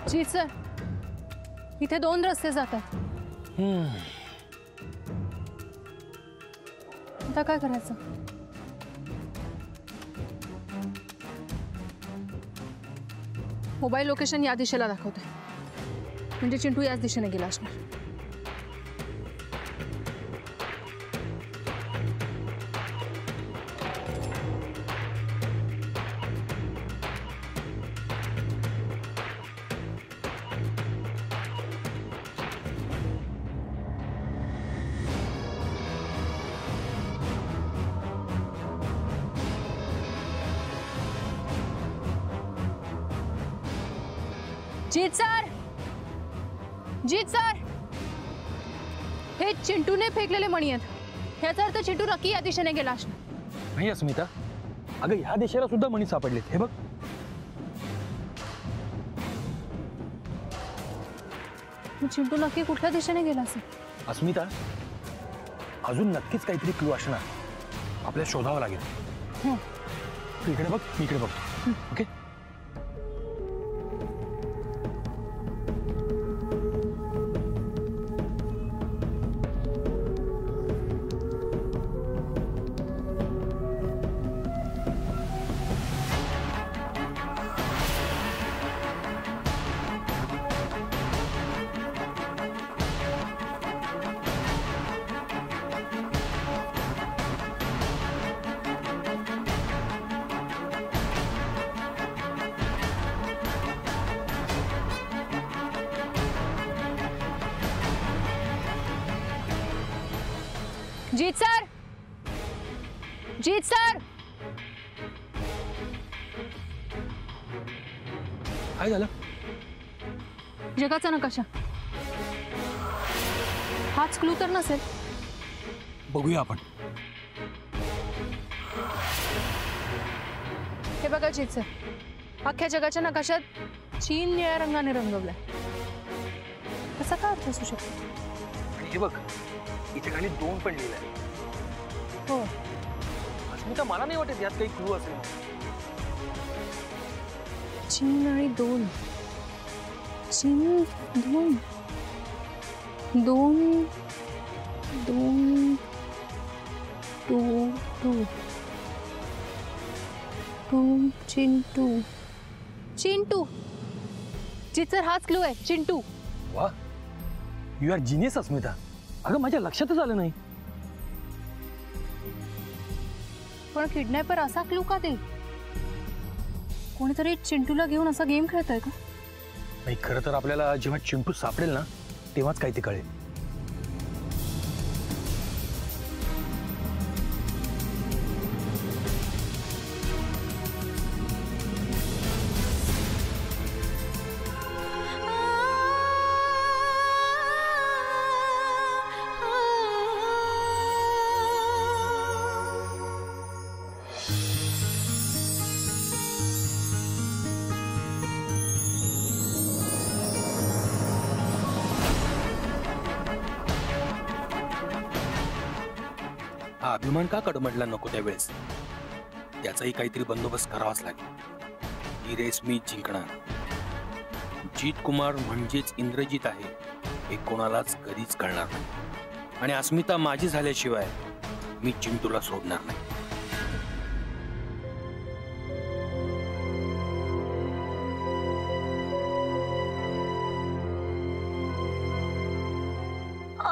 जी sir, इथे 2 रस्ते जातात. आता काय करायचं? मोबाईल लोकेशन या दिशेला दाखवते, म्हणजे चिंटू याच दिशेने गेला असणार. जीत सर, जीत सर, हे चिंटूने फेकलेले मणी आहेत. याचा अर्थ चिंटू नक्की या दिशेने गेला असणार. नाही अस्मिता, अगं ह्या दिशेला सुद्धा मणी सापडलेत. हे बघ. चिंटू नक्की कुठल्या दिशेने गेला असेल? अस्मिता, अजून नक्कीच काहीतरी क्लू असणार. आपल्याला शोधावं लागेल. तू इकडे बघ, मी इकडे बघतो. ओके. जीत सर, जीत सर, काय झालं? जगाचा नकाशा. हाच क्लू तर नसेल. बघूया आपण. हे बघा जीत सर, अख्ख्या जगाच्या नकाशात चीन निळ्या रंगाने रंगवलाय. कसा काय अर्थ असू शकतो? आणि हे बघ, इथे खाली 2 पण लिहिलंय. हो. अस्मिता, मला नाही वाटत यात काही क्लू असेल. चीन आणि 2. चीन 2 2 2 2 2 2 चिंटू. चिंटू. जीत सर, हाच क्लू आहे. चिंटू. वा, यू आर जिनियस अस्मिता. अगं माझ्या लक्षातच आलं नाही. पण किडनॅपर असा क्लू का देईल? कोणीतरी चिंटूला घेऊन असा गेम खेळतोय का? नाही, खरं तर आपल्याला जेव्हा चिंटू सापडेल ना, तेव्हाच काही ते कळेल. हा अभिमान का कडमडला नको त्यावेळेस? त्याचाही काहीतरी बंदोबस्त करावाच लागेल. ही रेस मी जिंकणार. जीत कुमार म्हणजेच इंद्रजीत आहे हे कोणालाच कधीच कळणार नाही. आणि अस्मिता माझी झाल्याशिवाय मी चिंटूला सोडणार नाही.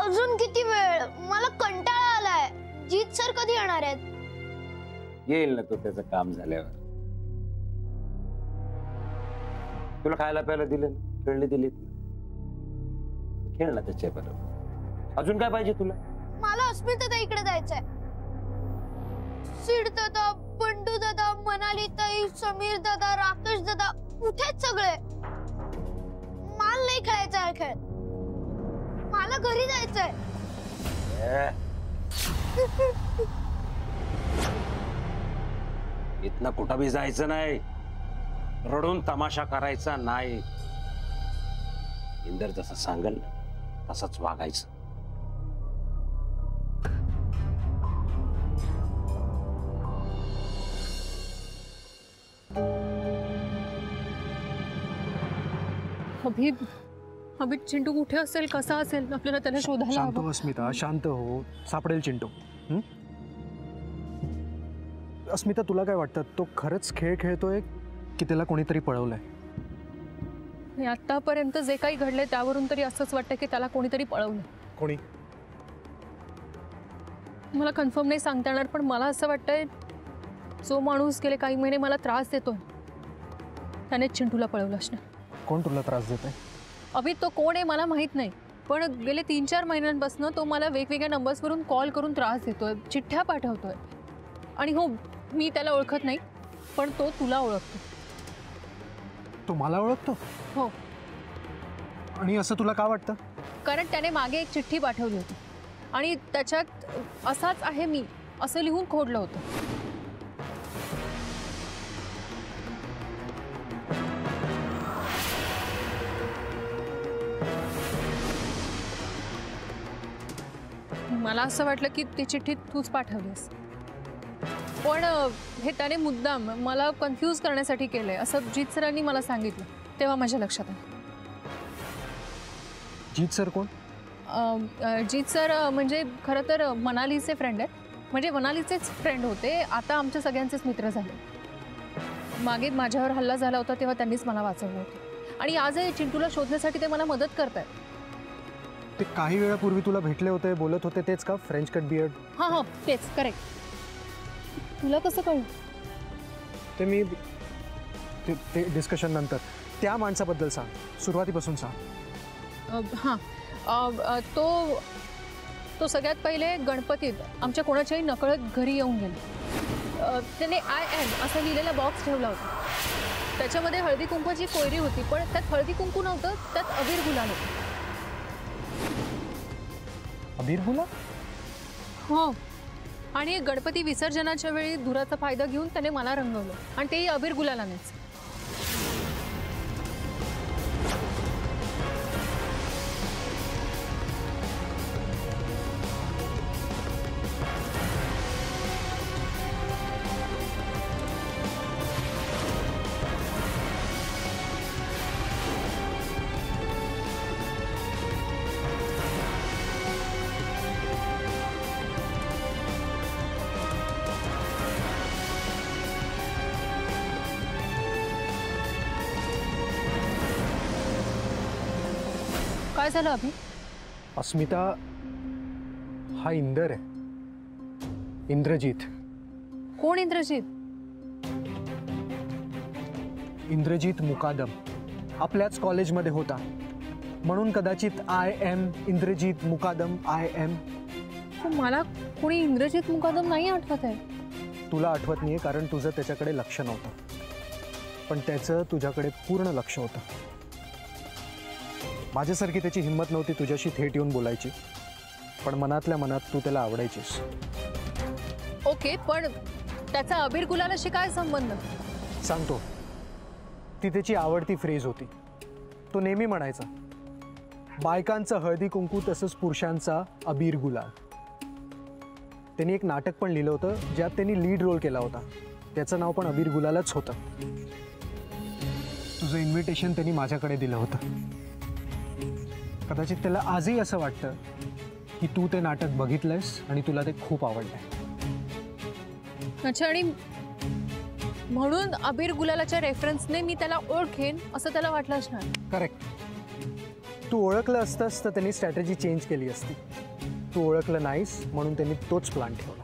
अजून किती वेळ? मला कंटाळा आलाय. जीत सर कधी येणार आहेत? येईल ना तो त्याचं काम झाल्यावर. तुला खायला प्यायला दिलं, खेळणी दिलीत, खेळ ना त्याच्या बरोबर. अजून काय पाहिजे तुला? मला अस्मिता इकडे जायचंय. सीड दादा, बंडू दादा, मनाली ताई, समीर दादा, राकेश दादा, कुठेच सगळे. मला नाही खेळायचा हा खेळ. मला घरी जायचंय. इथनं कुठं बी जायचं नाही. रडून तमाशा करायचा नाही. इंदर जसं सांगेल तसंच वागायचं. अभि अभि चिंटू कुठे असेल, कसा असेल, आपल्याला त्याला शोधायला शांत हवं. हो अस्मिता, शांत हो. सापडेल चिंटू. अस्मिता, तुला काय वाटतं, तो खरंच खेळ खेळतोय की त्याला कोणीतरी पळवलंय? आणि आतापर्यंत जे काही घडले त्यावरून तरी असंच वाटतं की त्याला कोणीतरी पळवलं. कोणी? मला कन्फर्म नाही सांगता येणार, पण मला असं वाटतंय जो माणूस गेले काही महिने मला त्रास देतोय त्याने चिंटूला पळवलं असणार. कोण तुला त्रास देत आहे? अभि तो कोण आहे मला माहीत नाही, पण गेले 3-4 महिन्यांपासून तो मला वेगवेगळ्या नंबर्सवरून कॉल करून त्रास देतोय, चिठ्ठ्या पाठवतोय. आणि हो, मी त्याला ओळखत नाही, पण तो तुला ओळखतो. तो मला ओळखतो? हो, आणि असं तुला का वाटतं? कारण त्याने मागे एक चिठ्ठी पाठवली होती आणि त्याच्यात असाच आहे मी असं लिहून खोडलं होतं. मला असं वाटलं की ती चिठ्ठी तूच पाठवलीस, पण हे त्याने मुद्दाम मला कन्फ्यूज करण्यासाठी केलंय असं जीत सरांनी मला सांगितलं. तेव्हा माझ्या लक्षात आलं. जीत सर कोण? जीत सर म्हणजे खरं तर मनालीचे फ्रेंड आहेत. म्हणजे मनालीचेच फ्रेंड होते, आता आमच्या सगळ्यांचेच मित्र झाले. मागे माझ्यावर हल्ला झाला होता तेव्हा त्यांनीच मला वाचवलं होतं आणि आजही चिंटूला शोधण्यासाठी ते मला मदत करत आहेत. ते काही वेळापूर्वी तुला भेटले होते, बोलत होते, तेच का? French cut beard? हां हां, तेच. करेक्ट. तुला कसं कळलं? ते मी ते डिस्कशन नंतर. त्या माणसाबद्दल सांग, सुरुवातीपासून सांग. हां, तो सगळ्यात पहिले गणपतीत आमच्या कोणाच्याही नकळत घरी येऊन गेला. त्याने IM असं लिहिलेला बॉक्स ठेवला होता. त्याच्यामध्ये हळदी कुंकवाची कोयरी होती, पण त्यात हळदी कुंकू नव्हतं, त्यात अबीर गुलाल होतं. अबीर गुलाल? हो, आणि गणपती विसर्जनाच्या वेळी धुराचा फायदा घेऊन त्याने मला रंगवलं आणि तेही अबीर गुलालानेच. काय झालं अभि? अस्मिता, हा इंदर आहे, इंद्रजीत. कोण इंद्रजीत? इंद्रजीत मुकादम आपल्याच कॉलेजमध्ये होता, म्हणून कदाचित IM इंद्रजीत मुकादम IM. मला कोणी इंद्रजीत मुकादम नाही आठवत आहे. तुला आठवत नाहीये कारण तुझं त्याच्याकडे लक्ष नव्हतं, पण त्याचं तुझ्याकडे पूर्ण लक्ष होतं. माझ्यासारखी त्याची हिंमत नव्हती तुझ्याशी थेट येऊन बोलायची, पण मनातल्या मनात तू त्याला आवडायचीस. ओके, पण त्याचा अबीर गुलालाशी काय संबंध? सांगतो. ती त्याची आवडती फ्रेज होती. तो नेहमी म्हणायचा, बायकांचं हळदी कुंकू तसंच पुरुषांचा अबीर गुलाल. त्यांनी एक नाटक पण लिहिलं होतं ज्यात त्यांनी लीड रोल केला होता. त्याचं नाव पण अबीर गुलालच होतं. तुझं इन्व्हिटेशन त्यांनी माझ्याकडे दिलं होतं. कदाचित त्याला आजही असं वाटतं की तू ते नाटक बघितलंयस आणि तुला ते खूप आवडलंय. अच्छा, आणि म्हणून अबीर गुलालाच्या रेफरन्सने मी त्याला ओळखेन असं त्याला वाटलं असणार. करेक्ट. तू ओळखलं असतंस तर त्यांनी स्ट्रॅटेजी चेंज केली असती. तू ओळखलं नाहीस म्हणून त्यांनी तोच प्लॅन ठेवला.